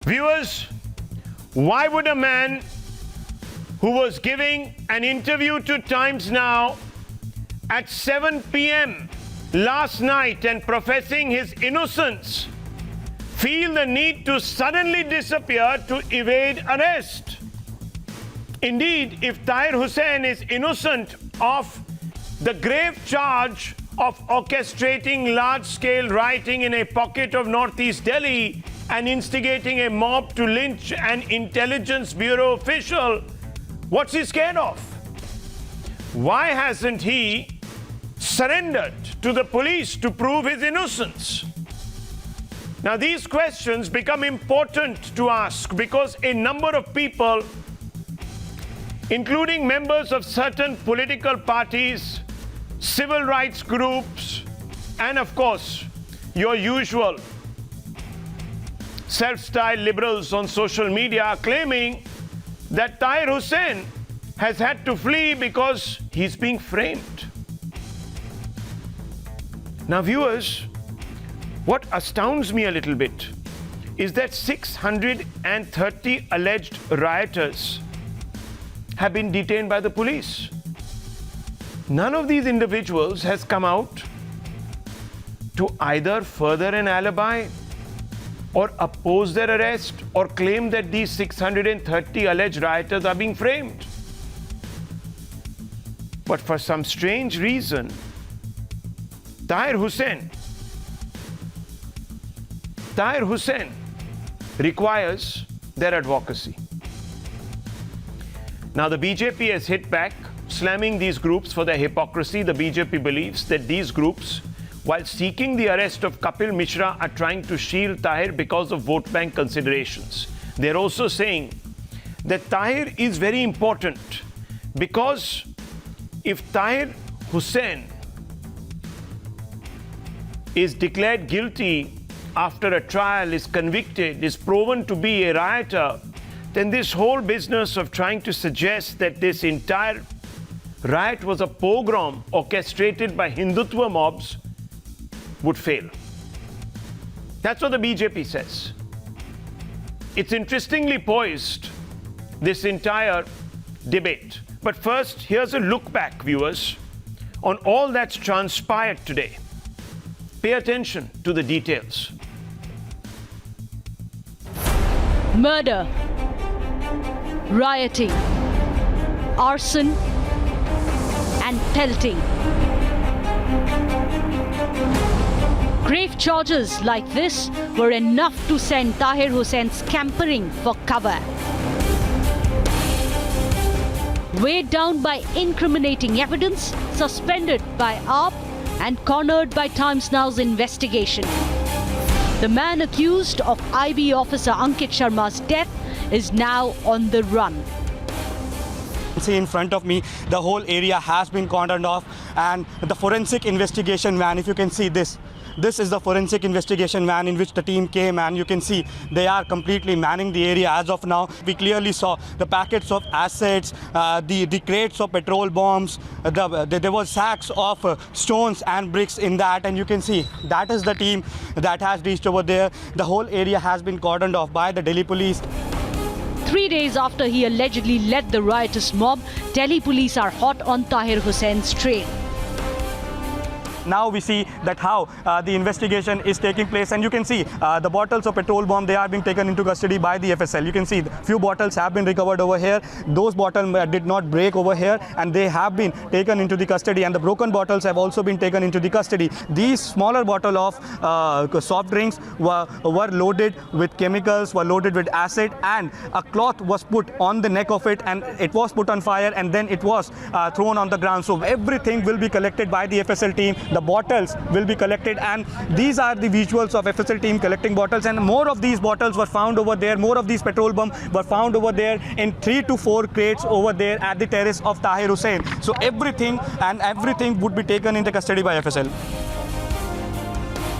Viewers, why would a man who was giving an interview to Times Now at 7 p.m. last night and professing his innocence feel the need to suddenly disappear to evade arrest? Indeed, if Tahir Hussain is innocent of the grave charge of orchestrating large-scale rioting in a pocket of northeast Delhi and instigating a mob to lynch an intelligence bureau official, what's he scared of? Why hasn't he surrendered to the police to prove his innocence? Now, these questions become important to ask because a number of people, including members of certain political parties, civil rights groups, and of course, your usual self-styled liberals on social media are claiming that Tahir Hussain has had to flee because he's being framed. Now, viewers, what astounds me a little bit is that 630 alleged rioters have been detained by the police. None of these individuals has come out to either further an alibi or oppose their arrest or claim that these 630 alleged rioters are being framed. But for some strange reason, Tahir Hussain requires their advocacy. Now, the BJP has hit back, slamming these groups for their hypocrisy. The BJP believes that these groups, while seeking the arrest of Kapil Mishra, are trying to shield Tahir because of vote bank considerations. They're also saying that Tahir is very important because if Tahir Hussain is declared guilty after a trial, is convicted, is proven to be a rioter, then this whole business of trying to suggest that this entire riot was a pogrom orchestrated by Hindutva mobs would fail. That's what the BJP says. It's interestingly poised, this entire debate. But first, here's a look back, viewers, on all that's transpired today. Pay attention to the details. Murder, rioting, arson, and pelting. Grave charges like this were enough to send Tahir Hussain scampering for cover. Weighed down by incriminating evidence, suspended by AAP, and cornered by Times Now's investigation. The man accused of IB officer Ankit Sharma's death is now on the run. See in front of me, the whole area has been cordoned off, and the forensic investigation van, if you can see this is the forensic investigation van in which the team came, and you can see they are completely manning the area as of now. We clearly saw the packets of acids, the crates of petrol bombs, there were sacks of stones and bricks in that, and you can see that is the team that has reached over there. The whole area has been cordoned off by the Delhi police. 3 days after he allegedly led the riotous mob, Delhi police are hot on Tahir Hussain's trail. Now we see that how the investigation is taking place, and you can see the bottles of petrol bomb, they are being taken into custody by the FSL. You can see few bottles have been recovered over here. Those bottles did not break over here, and they have been taken into the custody, and the broken bottles have also been taken into the custody. These smaller bottle of soft drinks were loaded with chemicals, were loaded with acid, and a cloth was put on the neck of it, and it was put on fire, and then it was thrown on the ground. So everything will be collected by the FSL team. The bottles will be collected, and these are the visuals of FSL team collecting bottles, and more of these bottles were found over there. More of these petrol bombs were found over there in 3 to 4 crates over there at the terrace of Tahir Hussain. So everything would be taken into custody by FSL.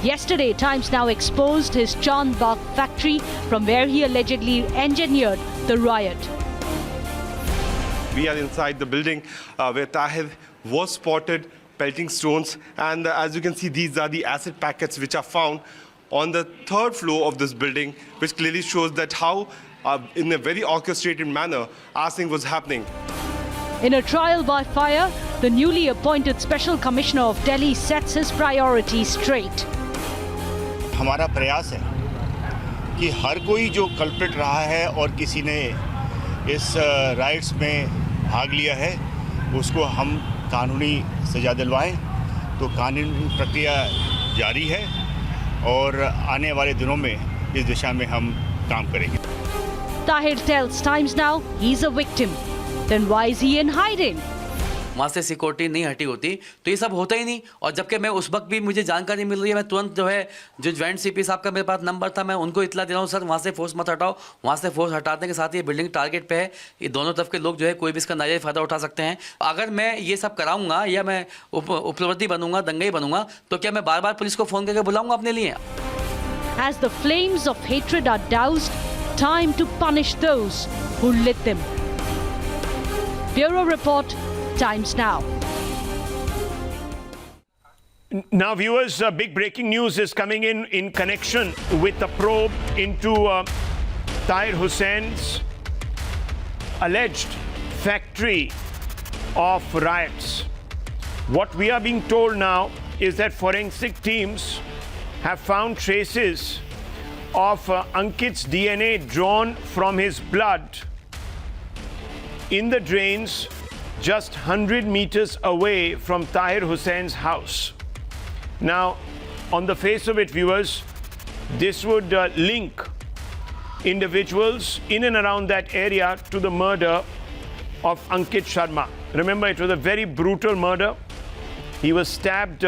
Yesterday, Times Now exposed his Chandbagh factory from where he allegedly engineered the riot. We are inside the building where Tahir was spotted pelting stones, and as you can see, these are the acid packets which are found on the third floor of this building, which clearly shows that how, in a very orchestrated manner, arsoning was happening. In a trial by fire, the newly appointed Special Commissioner of Delhi sets his priorities straight. हमारा प्रयास है कि हर कोई जो culprit रहा है और किसी ने इस राइट्स में भाग लिया है उसको हम कानूनी सजा दिलवाएं। तो कानूनी प्रक्रिया जारी है और आने वाले दिनों में इस दिशा में हम काम करेंगे। Tahir tells Times Now he's a victim. Then why is he in hiding? वहाँ से सिक्योरिटी नहीं हटी होती तो ये सब होता ही नहीं। और जबकि मैं उस वक्त भी मुझे जानकारी मिल रही है, मैं तुरंत जो है जो ज्वाइंट सीपी साहब का मेरे पास नंबर था, मैं उनको इतला दे रहा हूँ, सर वहाँ से फोर्स मत हटाओ। वहाँ से फोर्स हटाने के साथ ये बिल्डिंग टारगेट पे है, ये दोनों तरफ के लोग जो है कोई भी इसका नाजायज फ़ायदा उठा सकते हैं। अगर मैं ये सब कराऊंगा या मैं उपलब्धि बनूंगा, दंगई बनूंगा, तो क्या मैं बार बार पुलिस को फ़ोन करके बुलाऊंगा अपने लिए? As the flames of hatred are doused, time to punish those who lit them. Bureau Report, Times Now. Now, viewers, big breaking news is coming in connection with the probe into Tahir Hussain's alleged factory of riots. What we are being told now is that forensic teams have found traces of Ankit's DNA drawn from his blood in the drains just 100 meters away from Tahir Hussain's house. Now, on the face of it, viewers, this would link individuals in and around that area to the murder of Ankit Sharma. Remember, it was a very brutal murder. He was stabbed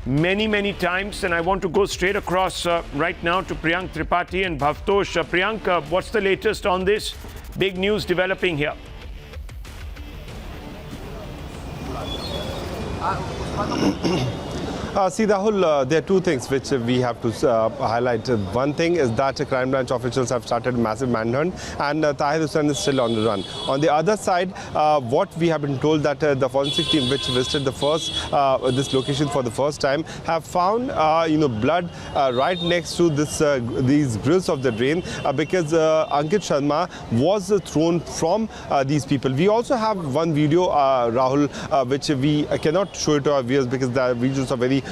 many times, and I want to go straight across right now to Priyank Tripathi and Bhavtosh. Priyank, what's the latest on this? Big news developing here. See, Rahul, there are two things which we have to highlight. One thing is that crime branch officials have started massive manhunt, and Tahir Hussain is still on the run. On the other side, what we have been told that the forensic team which visited the this location for the first time have found blood right next to these grills of the drain because Ankit Sharma was thrown from these people. We also have one video, Rahul, which we cannot show it to our viewers because the videos are very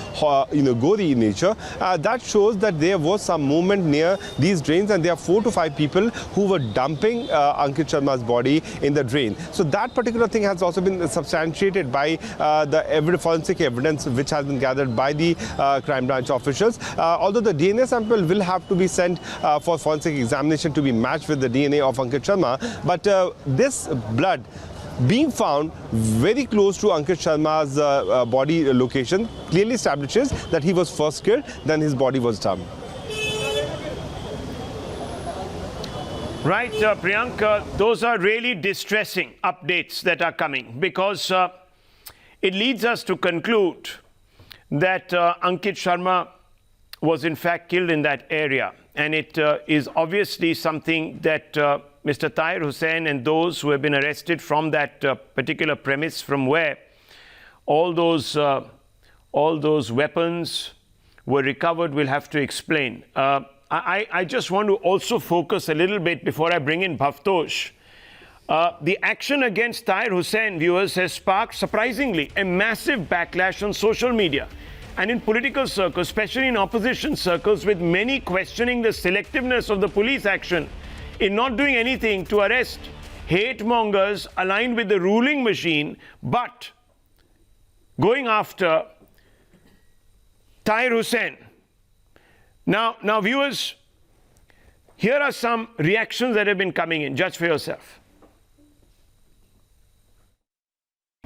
gory in nature. That shows that there was some movement near these drains, and there are 4 to 5 people who were dumping Ankit Sharma's body in the drain. So that particular thing has also been substantiated by the forensic evidence which has been gathered by the crime branch officials. Although the DNA sample will have to be sent for forensic examination to be matched with the DNA of Ankit Sharma, but this blood being found very close to Ankit Sharma's body location clearly establishes that he was first killed, then his body was dumped. Right, Priyank, those are really distressing updates that are coming because it leads us to conclude that Ankit Sharma was in fact killed in that area, and it is obviously something that Mr. Tahir Hussain and those who have been arrested from that particular premise from where all those weapons were recovered will have to explain. I just want to also focus a little bit before I bring in Bhavtosh. The action against Tahir Hussain, viewers, has sparked, surprisingly, a massive backlash on social media and in political circles, especially in opposition circles, with many questioning the selectiveness of the police action in not doing anything to arrest hate mongers aligned with the ruling machine, but going after Tahir Hussain. Now, viewers, here are some reactions that have been coming in. Judge for yourself.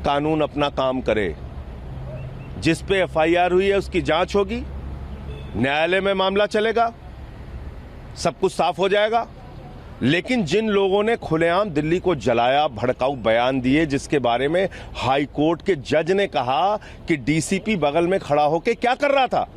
कानून अपना काम करे, जिस पे FIR हुई है उसकी जांच होगी, न्यायालय में मामला चलेगा, सब कुछ साफ हो जाएगा। लेकिन जिन लोगों ने खुलेआम दिल्ली को जलाया, भड़काऊ बयान दिए, जिसके बारे में हाई कोर्ट के जज ने कहा कि डीसीपी बगल में खड़ा होकर क्या कर रहा था,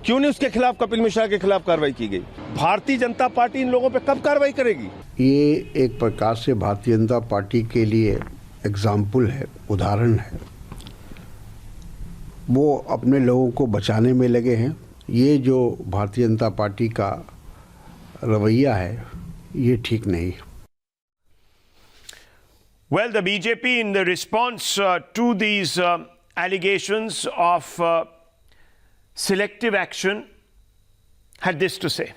क्यों नहीं उसके खिलाफ, कपिल मिश्रा के खिलाफ कार्रवाई की गई? भारतीय जनता पार्टी इन लोगों पे कब कार्रवाई करेगी? ये एक प्रकार से भारतीय जनता पार्टी के लिए एग्जाम्पल है, उदाहरण है। वो अपने लोगों को बचाने में लगे हैं ये जो भारतीय जनता पार्टी का रवैया है ये ठीक नहीं। Well, the BJP, in the response to these allegations of selective action, had this to say.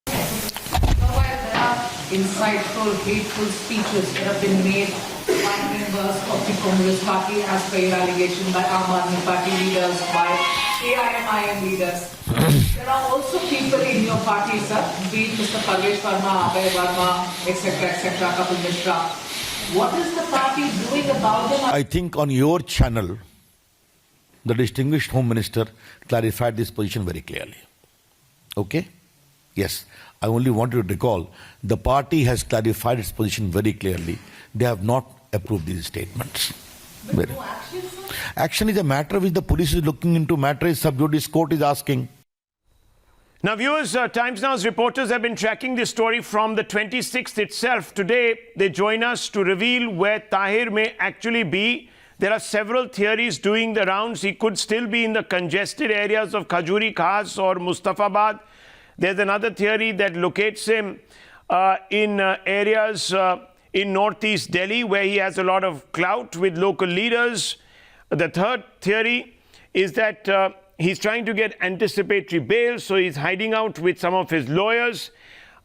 There are insightful, hateful speeches that have been made by members of the Congress party as per your allegation, by Aam Aadmi Party leaders, by AIMIM leaders. There are also people in your party, sir, be it Mr. Parvesh Verma, Abhay Verma, etc., Kapil Mishra. What is the party doing about them? I think on your channel, the distinguished Home Minister clarified this position very clearly. Okay? Yes. I only want you to recall, the party has clarified its position very clearly. They have not approved these statements. But no action, sir? Action is a matter which the police is looking into, matter is sub judice, court is asking. Now, viewers, Times Now's reporters have been tracking this story from the 26th itself. Today, they join us to reveal where Tahir may actually be. There are several theories doing the rounds. He could still be in the congested areas of Khajuri Khas or Mustafabad. There's another theory that locates him in areas in northeast Delhi, where he has a lot of clout with local leaders. The third theory is that he's trying to get anticipatory bail, so he's hiding out with some of his lawyers.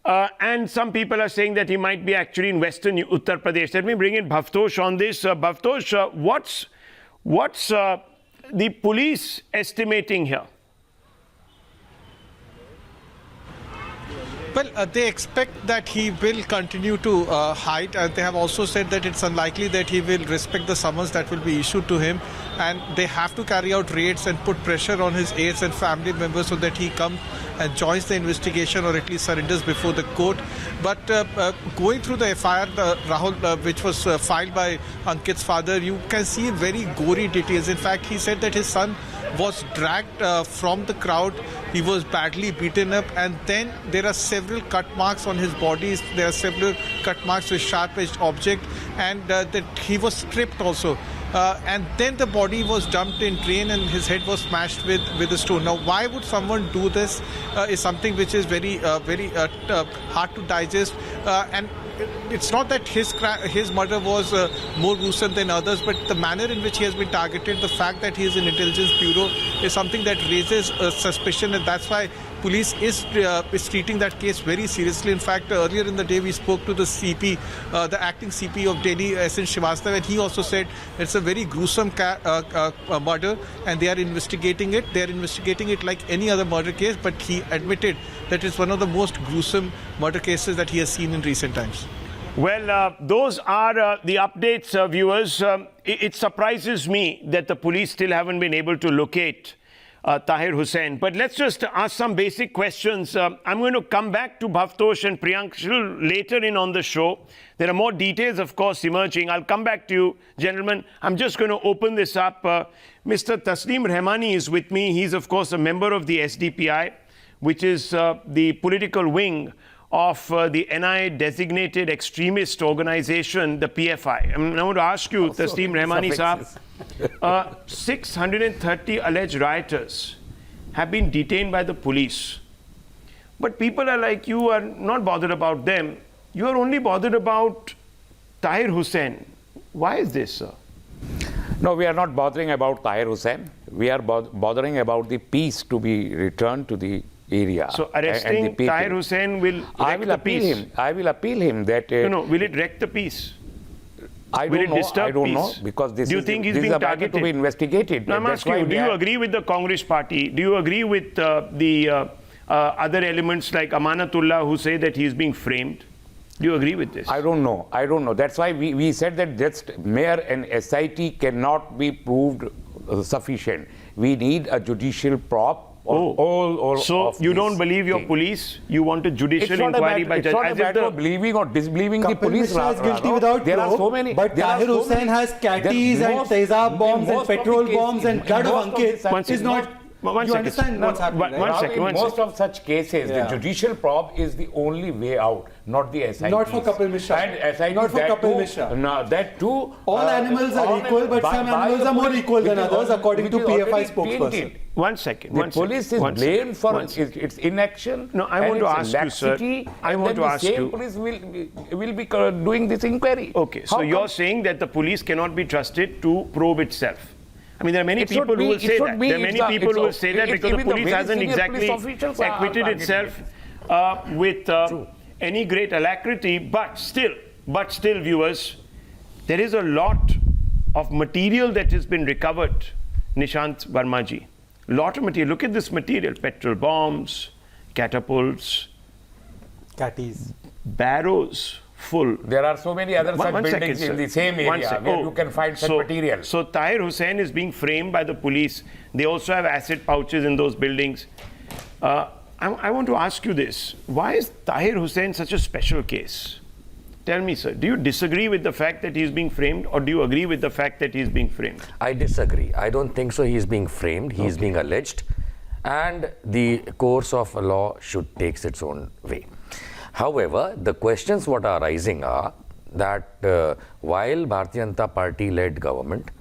And some people are saying that he might be actually in western Uttar Pradesh. Let me bring in Bhavtosh on this. Bhavtosh, what's the police estimating here? Well, they expect that he will continue to hide, and they have also said that it's unlikely that he will respect the summons that will be issued to him, and they have to carry out raids and put pressure on his aides and family members so that he comes and joins the investigation or at least surrenders before the court. But going through the FIR, Rahul, which was filed by Ankit's father, you can see very gory details. In fact, he said that his son was dragged from the crowd. He was badly beaten up, and then there are several cut marks on his body. There are several cut marks with sharp-edged object, and that he was stripped also. And then the body was dumped in drain and his head was smashed with a stone. Now, why would someone do this is something which is very hard to digest. And it's not that his murder was more gruesome than others, but the manner in which he has been targeted, the fact that he is in intelligence bureau is something that raises suspicion, and that's why police is treating that case very seriously. In fact, earlier in the day we spoke to the CP, the acting CP of Delhi, S.N. Srivastava, and he also said it's a very gruesome murder and they are investigating it. They are investigating it like any other murder case, but he admitted that it's one of the most gruesome murder cases that he has seen in recent times. Well, those are the updates, viewers. It surprises me that the police still haven't been able to locate Tahir Hussain. But let's just ask some basic questions. I'm going to come back to Bhavtosh and Priyankshul later in on the show. There are more details, of course, emerging. I'll come back to you, gentlemen. I'm just going to open this up. Mr. Tasneem Rahmani is with me. He's, of course, a member of the SDPI, which is the political wing of the NI-designated extremist organization, the PFI. I'm going to ask you, Tasneem Rahmani Saab, 630 alleged rioters have been detained by the police. But people are like, you are not bothered about them. You are only bothered about Tahir Hussain. Why is this, sir? No, we are not bothering about Tahir Hussain. We are bothering about the peace to be returned to the area. So arresting Tahir Hussain will wreck the peace? I will appeal him that... No, will it wreck the peace? I don't know, because this is a matter to be investigated. No, I'm asking you, do you agree with the Congress party? Do you agree with the other elements like Amanatullah who say that he is being framed? Do you agree with this? I don't know. That's why we said that just mayor and SIT cannot be proved sufficient. We need a judicial prop. So you don't believe your police? You want a judicial inquiry by judge? It's not a matter of believing or disbelieving the police. Kapil Mishra is guilty without proof, but Tahir Hussain has catties and Tezab bombs and petrol bombs and blood of Ankit is not... You understand what's happening, right? In most of such cases, the judicial probe is the only way out, not the SIT. Not for Kapil Mishra. And SIT, not for Kapil Mishra. No, that too. All animals are equal, but some animals are more equal than others, according to PFI spokesperson. One second. The police is blamed for its inaction. No, I want to ask you, sir. I want to ask you. The same police will be doing this inquiry. Okay, so you're saying that the police cannot be trusted to probe itself. I mean, there are many people who will say that. There are many people who will say that because the police hasn't exactly acquitted itself with any great alacrity. But still, viewers, there is a lot of material that has been recovered, Nishant Vermaji. Lot of material. Look at this material: petrol bombs, catapults, Catties, barrows full. There are so many other such buildings in the same area where you can find such material. So Tahir Hussain is being framed by the police. They also have acid pouches in those buildings. I want to ask you this: why is Tahir Hussain such a special case? Tell me, sir, do you disagree with the fact that he is being framed, or do you agree with the fact that he is being framed? I disagree. I don't think so. He is being framed. He is being alleged, and the course of law should take its own way. However, the questions what are arising are that while Bharatiya Janata Party-led government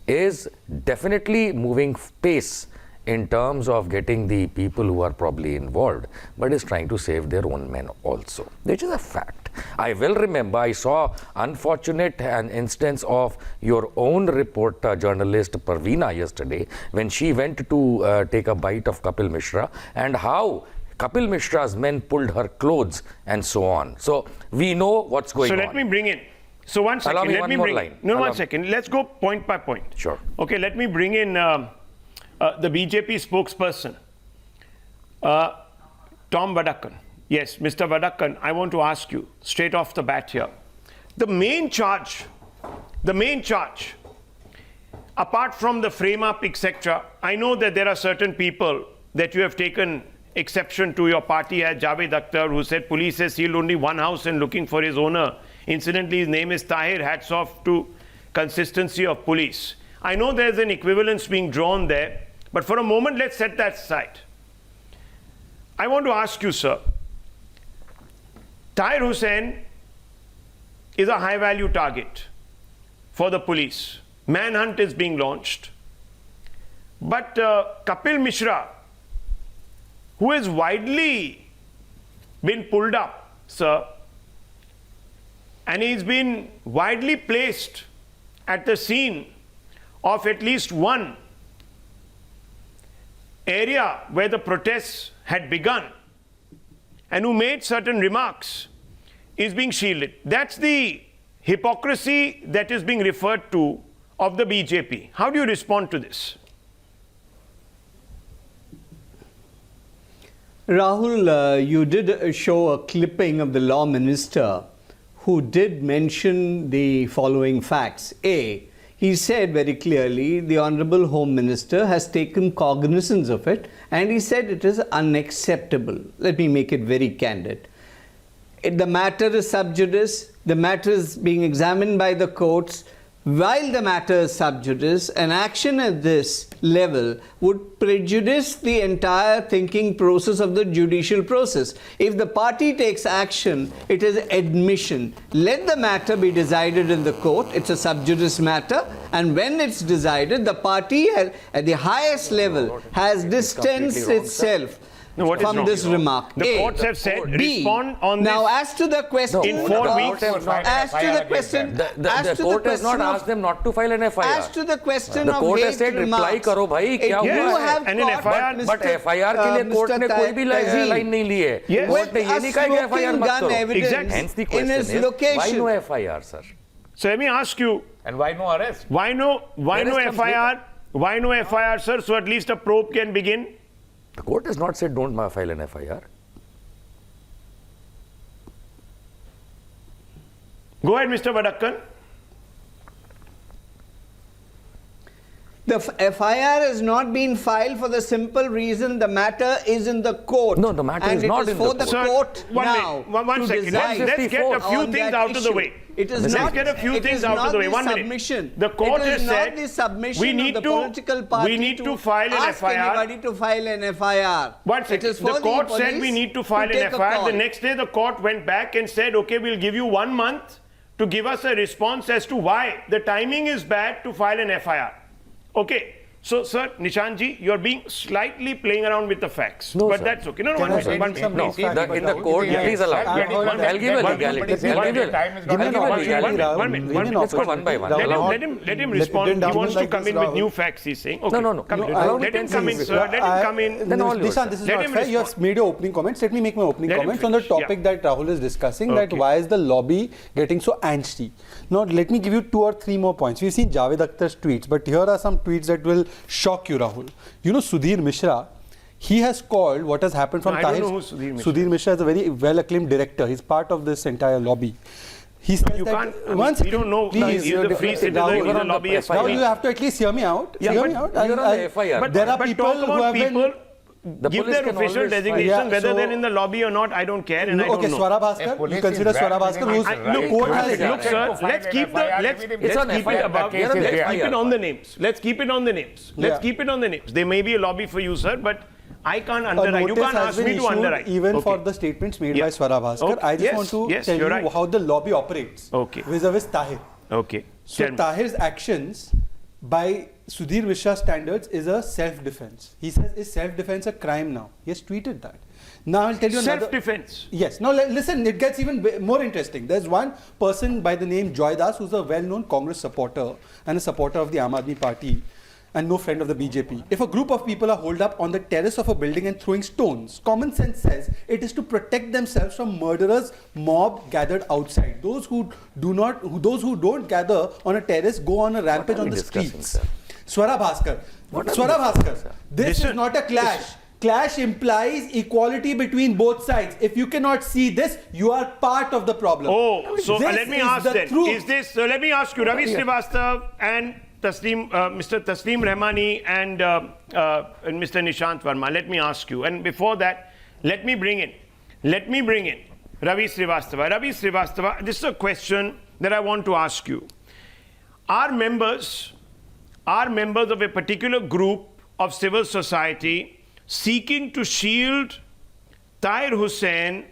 is definitely moving pace in terms of getting the people who are probably involved, but is trying to save their own men also, which is a fact. I well remember I saw unfortunate an instance of your own reporter, journalist Parveena yesterday, when she went to take a bite of Kapil Mishra, and how Kapil Mishra's men pulled her clothes and so on. So we know what's going on. So let me bring in. So one second. Let me bring in. No, 1 second. Let's go point by point. Sure. Okay, let me bring in the BJP spokesperson, Tom Vadakkan. Yes, Mr. Vadakkan, I want to ask you straight off the bat here. The main charge, apart from the frame up, etc., I know that there are certain people that you have taken exception to. Your party had Javed Akhtar, who said police has sealed only one house and looking for his owner. Incidentally, his name is Tahir. Hats off to consistency of police. I know there's an equivalence being drawn there, but for a moment, let's set that aside. I want to ask you, sir, Tahir Hussain is a high-value target for the police. Manhunt is being launched. But Kapil Mishra, who has widely been pulled up, sir, and he's been widely placed at the scene of at least one area where the protests had begun, and who made certain remarks, is being shielded. That's the hypocrisy that is being referred to of the BJP. How do you respond to this? Rahul, you did show a clipping of the law minister who did mention the following facts. A, he said very clearly the Honorable Home Minister has taken cognizance of it, and he said it is unacceptable. Let me make it very candid. The matter is sub judice, the matter is being examined by the courts. While the matter is sub judice, an action at this level would prejudice the entire thinking process of the judicial process. If the party takes action, it is admission. Let the matter be decided in the court. It's a sub judice matter, and when it's decided, the party at the highest level has distanced itself from this remark. The courts have said respond on now, this. as to the question, in 4 weeks, as to the question, the court has not asked them not to file an FIR. As to the question the of court has said reply karo bhai, kya hua hai? And an FIR, but FIR के लिए court ने कोई भी line नहीं ली है. Court ने ये नहीं कहा कि FIR मत करो. Exactly. Hence the question is, why no FIR, sir? So let me ask you. And why no arrest? Why no FIR? Why no FIR, sir? So at least a probe can begin. The court has not said don't file an FIR. Go ahead, Mr. Vadakkan. The FIR has not been filed for the simple reason the matter is in the court. No, the matter is not in the court. And it is for the court now. One second. Let's get a few things out of the way. Let's get a few things out of the way. 1 minute. The court has said we need to file an FIR. Anybody to file an FIR. 1 second. The court said we need to file an FIR. The next day the court went back and said, okay, we'll give you 1 month to give us a response as to why the timing is bad to file an FIR. Okay, So, sir, Nishanji, you're being slightly playing around with the facts. No, but sir. that's okay. No, Can I one say minute. some No, basic facts? in the court, please allow. I'll give you legality. Let him respond. He wants to come in with new facts, he's saying. Okay. No. Let him come in, sir. Let him come in. Nishan, this is not fair. You have made your opening comments. Let me make my opening comments on the topic that Rahul is discussing, that why is the lobby getting so angsty. Now, let me give you 2 or 3 more points. We've seen Javed Akhtar's tweets, but here are some tweets that will shock you, Rahul. You know Sudhir Mishra, he has called what has happened from I Tahir. don't know who Sudhir Mishra Sudhir Mishra is a very well-acclaimed director. He's part of this entire lobby. He says You that can't. once We don't know. please, He's a free citizen. Rahul, He's a lobbyist. Rahul, you have to at least hear me out. Yeah, hear but me out. you're on the FIR. But there are but people talk who about have been. people. The Give police their can official always designation, Yeah, whether so- they're in the lobby or not, I don't care, and I Okay, don't know. Swara Bhaskar, you consider Swara Bhaskar who's Look, court has look, sir. Let's keep it above. Let's keep it on the names. Let's keep it on the names. Let's keep it on the names. There may be a lobby for you, sir, but I can't underwrite. You can't ask me to underwrite. Even for the statements made by Swara Bhaskar. I just want to tell you how the lobby operates vis-a-vis Tahir. Okay. So Tahir's actions by Sudhir Mishra standards is a self-defense. He says, is self-defense a crime now? He has tweeted that. Now I'll tell you another... Self-defense? Yes. Now listen, it gets even more interesting. There's one person by the name Joy Das who's a well-known Congress supporter and a supporter of the Aam Aadmi Party and no friend of the BJP. If a group of people are holed up on the terrace of a building and throwing stones, common sense says it is to protect themselves from murderers mob gathered outside. Those who don't gather on a terrace go on a rampage on the streets. Swara Bhaskar. This is not a clash. Clash implies equality between both sides. If you cannot see this, you are part of the problem. Oh, so let me ask then. Truth. Is this? Let me ask you, Ravi Srivastav and Mr. Taslim Rahmani and Mr. Nishant Verma. Let me ask you. And before that, let me bring in Ravi Srivastava. Ravi Srivastava, this is a question that I want to ask you. Are members of a particular group of civil society seeking to shield Tahir Hussain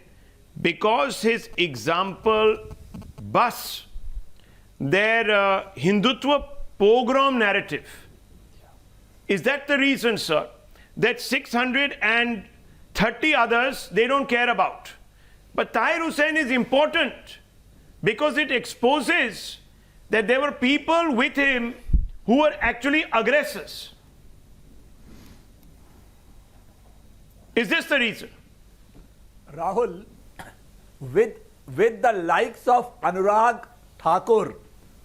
because his example busts their Hindutva pogrom narrative? Is that the reason, sir, that 630 others they don't care about? But Tahir Hussain is important because it exposes that there were people with him who were actually aggressors. Is this the reason? Rahul, with the likes of Anurag Thakur,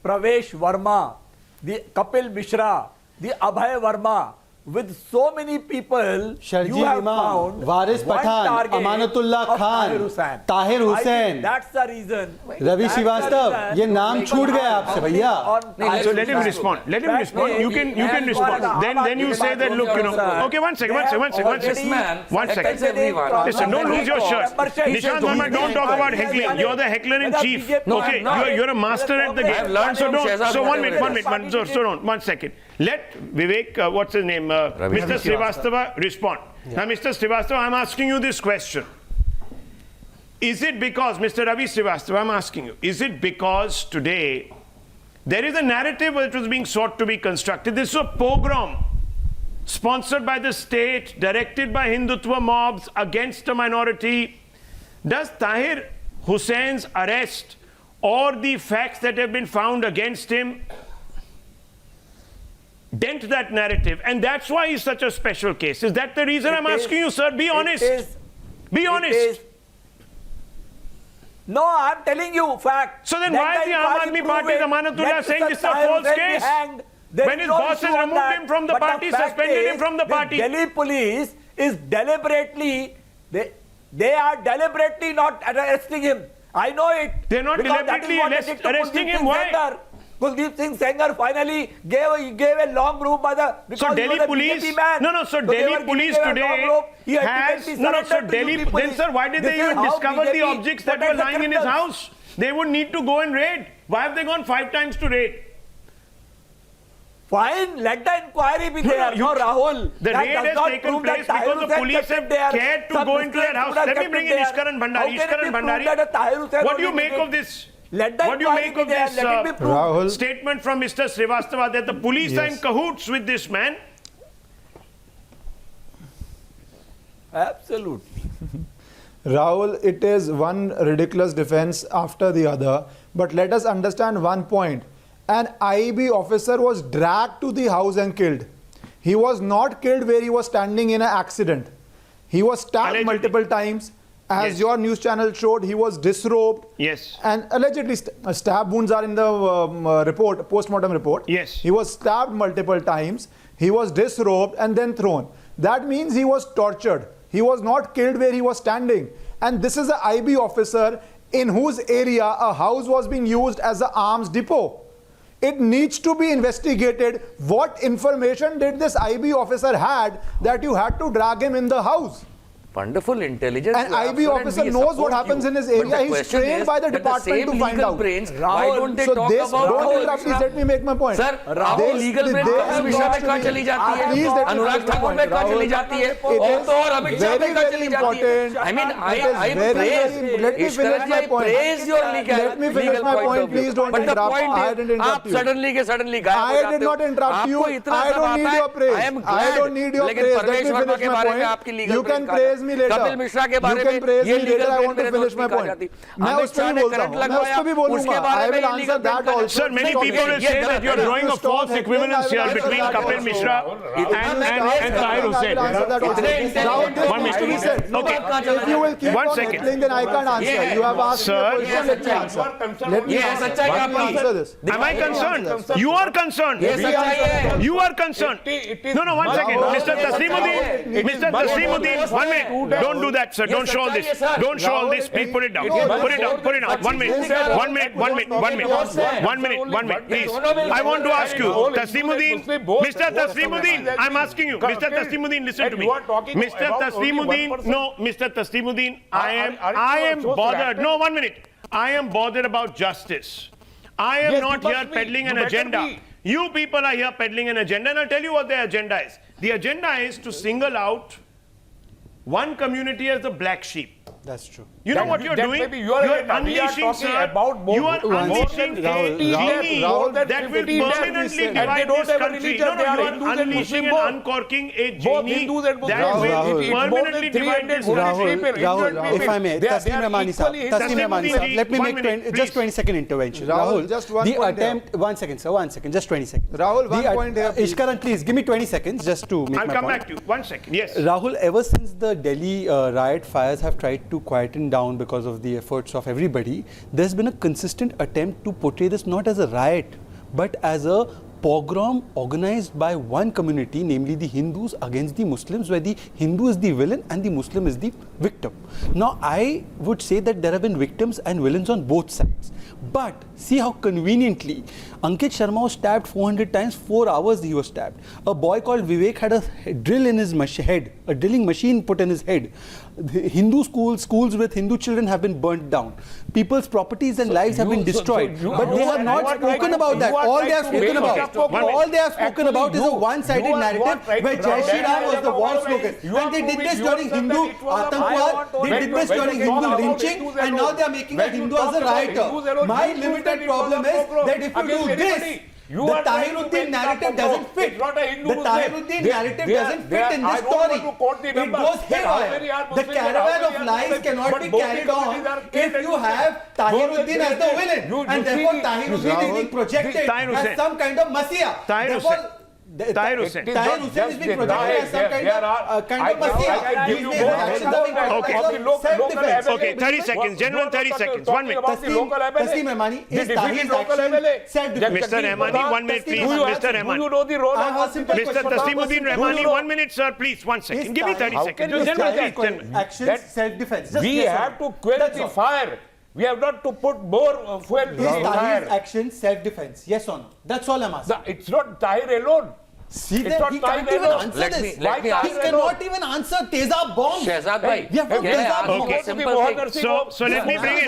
Pravesh Verma, the Kapil Mishra, the Abhay Verma, with so many people, you have found Varis one Pathan, target Amanatullah of Khan, Tahir Hussain. That's the reason. Ravi Srivastav, ये नाम छूट गए आपसे भैया. So let him respond. Let him respond. You can respond. Then you say that, look, Okay, one second. Listen, don't lose your shirt. Nishant Verma, don't talk about heckling. You're the heckler in chief. Okay, you're a master at the game. So 1 minute. So don't. 1 second. Let Vivek, what's his name, Mr. Srivastava respond. Now, Mr. Srivastava, I'm asking you this question. Is it because, Mr. Ravi Srivastava, I'm asking you, is it because today there is a narrative which was being sought to be constructed? This is a pogrom sponsored by the state, directed by Hindutva mobs against a minority. Does Tahir Hussein's arrest or the facts that have been found against him dent that narrative, and that's why he's such a special case? Is that the reason? I'm asking you, sir? Be honest. Be honest. No, I'm telling you fact. So then why is the Aam Aadmi Party, Amanatullah, saying this is a false case? When his bosses removed him from the party, suspended him from the party. Delhi police is deliberately, they are deliberately not arresting him. I know it. They're not deliberately arresting him. Why? Kuldeep Singh Sengar finally gave a long rope by the... So Delhi police... So Delhi police today has... Then sir, why did they even discover the objects that were lying in his house? They would need to go and raid. Why have they gone 5 times to raid? Fine, let the inquiry be there. No, Rahul. The raid has taken place because the police have cared to go into that house. Let me bring in Ishkaran Bhandari. What do you make of this? What do you make of this statement from Mr. Srivastava that the police are in cahoots with this man Absolutely. Rahul, it is one ridiculous defense after the other. But let us understand one point. An IB officer was dragged to the house and killed. He was not killed where he was standing in an accident. He was stabbed multiple times. As your news channel showed, he was disrobed. Yes. And allegedly, stab wounds are in the report, post-mortem report. Yes. He was stabbed multiple times. He was disrobed and then thrown. That means he was tortured. He was not killed where he was standing. And this is an IB officer in whose area a house was being used as an arms depot. It needs to be investigated. What information did this IB officer had that you had to drag him in the house? Wonderful intelligence. An IB officer knows what happens in his area. He's trained by the department to find out. Brains, why don't they talk about don't interrupt, please let me make my point. Sir, Rahul legal brain Kapil Mishra में कहाँ चली जाती है? अनुराग ठाकुर में कहाँ चली जाती है? और अमित शाह में कहाँ चली जाती है? I mean, I praise your legal point of view. But the point is, आप suddenly गायब हो जाते हो. I did not interrupt you. I don't need your praise. I don't need your praise. Let me finish my point. You can praise me later. Kapil Mishra के बारे में ये legal I want to finish my point. मैं उस पे भी बोलता हूँ. मैं उस पे भी बोलूँगा. I will answer that also. Sir, many people will say that you are drawing a false equivalence here between Kapil Mishra and Tahir Hussain. One minute. Okay. If you will keep on settling, then I can't answer. You have asked me a question, let me answer. Let me answer this. Am I concerned? You are concerned. You are concerned. No, one second. Mr. Taslimuddin, 1 minute. Don't do that, sir. Don't show all this. Don't show all this. Please put it down. Put it down. Put it down. 1 minute. Please. I want to ask you, Taslimuddin, Mr. Taslimuddin, I'm asking you. Mr. Taslimuddin, listen to me. Mr. Taslimuddin, no, Mr. Taslimuddin, I am bothered. No, 1 minute. I am bothered about justice. I am not here peddling an agenda. You people are here peddling an agenda, and I'll tell you what the agenda is. The agenda is to single out one community as the black sheep. That's true. You know what you're doing? You're unleashing, sir. You are unleashing a genie that will permanently divide this country. No, you are unleashing and uncorking a genie that will permanently divide this country. Rahul, if I may, Tasneem Rahmani sir, let me make just 20-second intervention. Rahul, just one the point attempt, 1 second, sir, 1 second, just 20 seconds. Rahul, one point here, please. Ishkaran, please, give me 20 seconds just to make my point. I'll come back to you. 1 second, yes. Rahul, ever since the Delhi riot fires have tried to quieten down because of the efforts of everybody, there's been a consistent attempt to portray this not as a riot, but as a pogrom organized by one community, namely the Hindus against the Muslims, where the Hindu is the villain and the Muslim is the victim. Now, I would say that there have been victims and villains on both sides. But see how conveniently Ankit Sharma was stabbed 400 times, 4 hours he was stabbed. A boy called Vivek had a drill in his head, a drilling machine put in his head. The Hindu schools with Hindu children have been burnt down. People's properties and lives have been destroyed. But they have not spoken about that. All they have spoken about is a one-sided narrative where Jai Shri Ram was the war slogan. And they did this during Hindu Atankwad, they did this during Hindu lynching, and now they are making a Hindu as a rioter. My limited problem is that if you do this, the Tahiruddin narrative doesn't fit. The Tahiruddin narrative doesn't fit in this story. It goes haywire. The caravan of lies cannot be carried on if you have Tahiruddin as the villain. And therefore Tahiruddin is being projected as some kind of messiah. Tahir Hussain is being projected as some kind of messiah. Okay, 30 seconds. Gentlemen, 30 seconds. 1 minute. Tasneem Rahmani, is Tahir's action self-defense? Mr. Rahmani, 1 minute, please. Mr. Rahmani. You know the role of Mr. Taslimuddin Rahmani, 1 minute, sir, please. 1 second. Give me 30 seconds. Action self-defense. We have to quell the fire. We have not to put more fuel in the fire. Is action self-defense? Yes or no? That's all I'm asking. It's not Tahir alone. See that he can't even answer this. He cannot even answer Tezab bomb. Shehzad bhai, we have to Tezab bomb. Okay. So let me bring in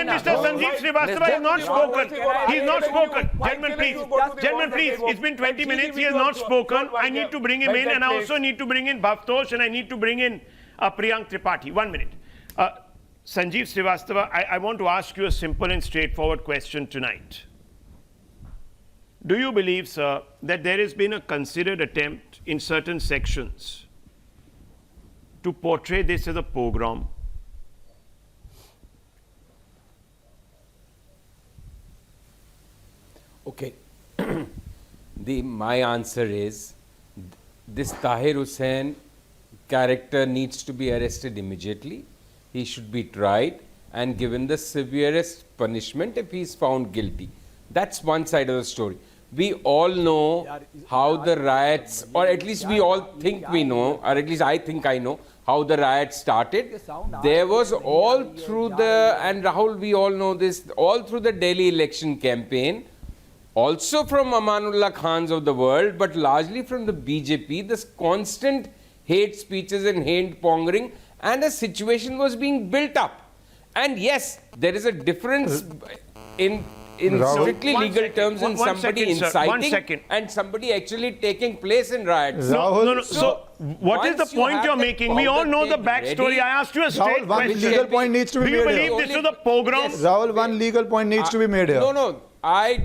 Mr. Sanjeev Srivastava. He has not spoken. He has not spoken. Gentlemen, please. It's been 20 minutes. He has not spoken. I need to bring him in, and I also need to bring in Bhavtosh, and I need to bring in Priyank Tripathi. 1 minute. Sanjeev Srivastava, I want to ask you a simple and straightforward question tonight. Do you believe, sir, that there has been a considered attempt in certain sections to portray this as a pogrom? Okay. My answer is this Tahir Hussain character needs to be arrested immediately. He should be tried and given the severest punishment if he is found guilty. That's one side of the story. We all know how the riots, or at least we all think we know, or at least I think I know, how the riots started. There was all through the, and Rahul, we all know this, all through the Delhi election campaign, also from Amanullah Khans of the world, but largely from the BJP, this constant hate speeches and hate pongering, and a situation was being built up. And yes, there is a difference in strictly legal terms in somebody inciting and somebody actually taking place in riots. No. So what is the point you're making? We all know the backstory. I asked you a straight Rahul, one question. legal point needs to be Do you made believe here. this is a pogrom? Yes. Rahul, one legal point needs to be made here. No, I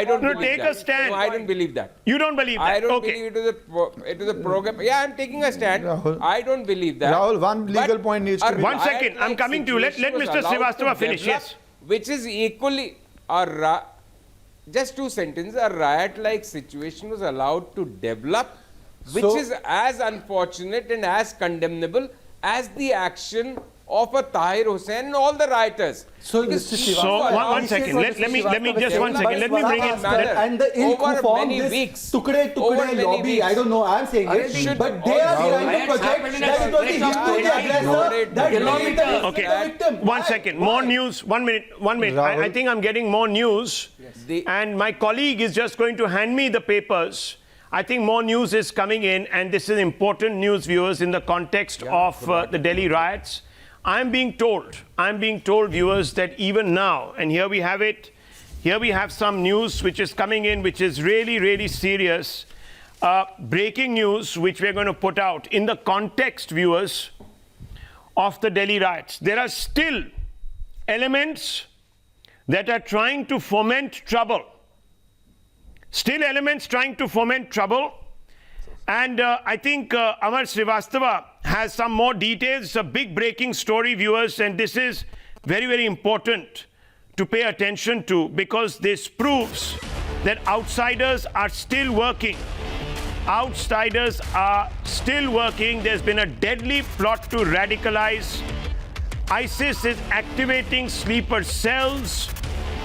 don't believe take that. a stand. No, I don't believe that. You don't believe that? I don't Okay. believe it was a program. Yeah, I'm taking a stand. I don't believe that. Rahul, one legal point needs to be made. 1 second, I'm coming to you. Let Mr. Srivastava finish. Yes. Which is equally just 2 sentences. A riot-like situation was allowed to develop, which is as unfortunate and as condemnable as the action of a Tahir Hussain and all the rioters. So, one second. Let me just 1 second. Let me bring it. And the ilk who formed this tukde lobby, I don't know, I'm saying it, but they are behind the project that it was the Hindu, the aggressor, that Okay, 1 second. More news. 1 minute. I think I'm getting more news. And my colleague is just going to hand me the papers. I think more news is coming in, and this is important news, viewers, in the context of the Delhi riots. I'm being told, viewers, that even now, and here we have it, here we have some news which is coming in, which is really, really serious. Breaking news, which we're going to put out in the context, viewers, of the Delhi riots. There are still elements that are trying to foment trouble. Still elements trying to foment trouble. And I think Amar Srivastava has some more details. It's a big breaking story, viewers, and this is very, very important to pay attention to, because this proves that outsiders are still working. Outsiders are still working. There's been a deadly plot to radicalize. ISIS is activating sleeper cells.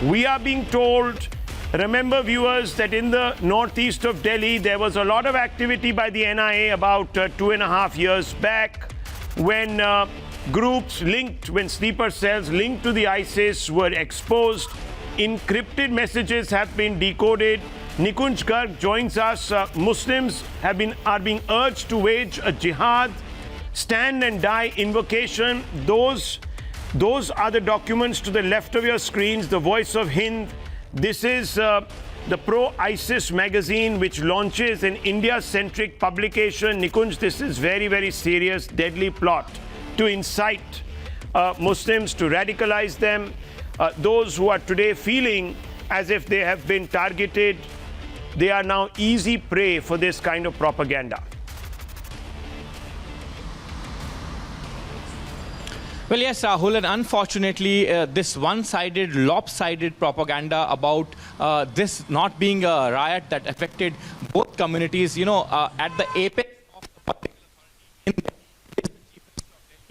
We are being told, remember, viewers, that in the northeast of Delhi, there was a lot of activity by the NIA about 2.5 years back when groups linked, when sleeper cells linked to the ISIS were exposed. Encrypted messages have been decoded. Nikunj Garg joins us. Muslims are being urged to wage a jihad, stand and die invocation. Those are the documents to the left of your screens, the Voice of Hind. This is the pro-ISIS magazine, which launches an India-centric publication. Nikunj, this is very, very serious, deadly plot to incite Muslims, to radicalize them. Those who are today feeling as if they have been targeted, they are now easy prey for this kind of propaganda. Well, yes, Rahul, and unfortunately, this one-sided, lopsided propaganda about this not being a riot that affected both communities, at the apex of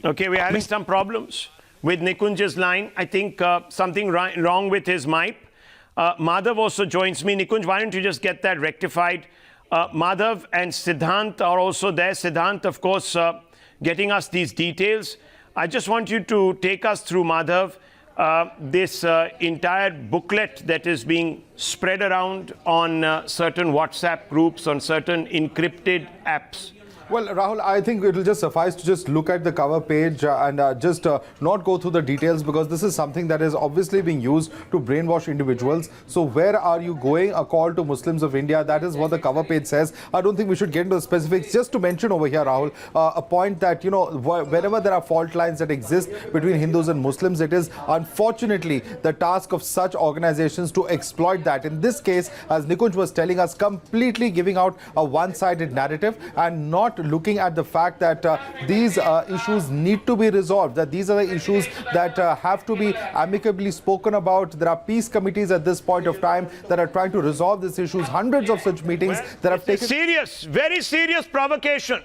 Okay, we're having some problems with Nikunj's line. I think something wrong with his mic. Madhav also joins me. Nikunj, why don't you just get that rectified? Madhav and Siddhant are also there. Siddhant, of course, getting us these details. I just want you to take us through, Madhav, this entire booklet that is being spread around on certain WhatsApp groups, on certain encrypted apps. Well, Rahul, I think it will just suffice to just look at the cover page and just not go through the details, because this is something that is obviously being used to brainwash individuals. So where are you going? A call to Muslims of India. That is what the cover page says. I don't think we should get into the specifics. Just to mention over here, Rahul, a point that, whenever there are fault lines that exist between Hindus and Muslims, it is unfortunately the task of such organizations to exploit that. In this case, as Nikunj was telling us, completely giving out a one-sided narrative and not not looking at the fact that these issues need to be resolved, that these are the issues that have to be amicably spoken about. There are peace committees at this point of time that are trying to resolve these issues. Hundreds of such meetings that have taken... Serious, very serious provocation.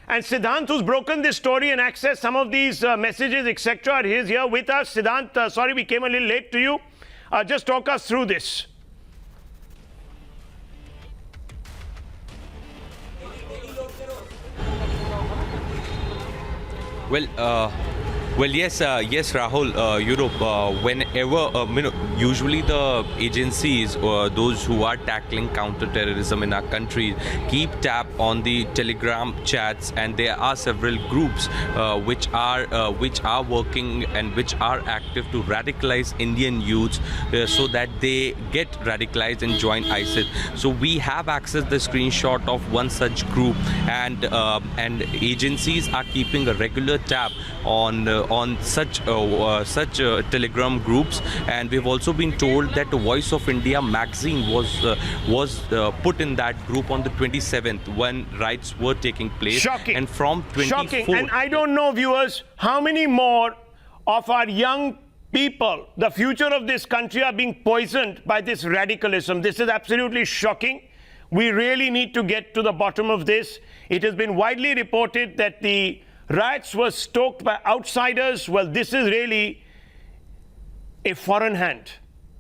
And Siddhant, who's broken this story and accessed some of these messages, etc., is here with us. Siddhant, sorry we came a little late to you. Just talk us through this. Well, yes, Rahul. Whenever, usually the agencies or those who are tackling counter-terrorism in our country keep tab on the Telegram chats, and there are several groups which are working and which are active to radicalize Indian youths so that they get radicalized and join ISIS. So we have accessed the screenshot of one such group, and agencies are keeping a regular tab on such Telegram groups, and we've also been told that the Voice of India magazine was put in that group on the 27th when riots were taking place. Shocking. And from 24th. Shocking. And I don't know, viewers, how many more of our young people, the future of this country, are being poisoned by this radicalism. This is absolutely shocking. We really need to get to the bottom of this. It has been widely reported that the riots were stoked by outsiders. Well, this is really a foreign hand.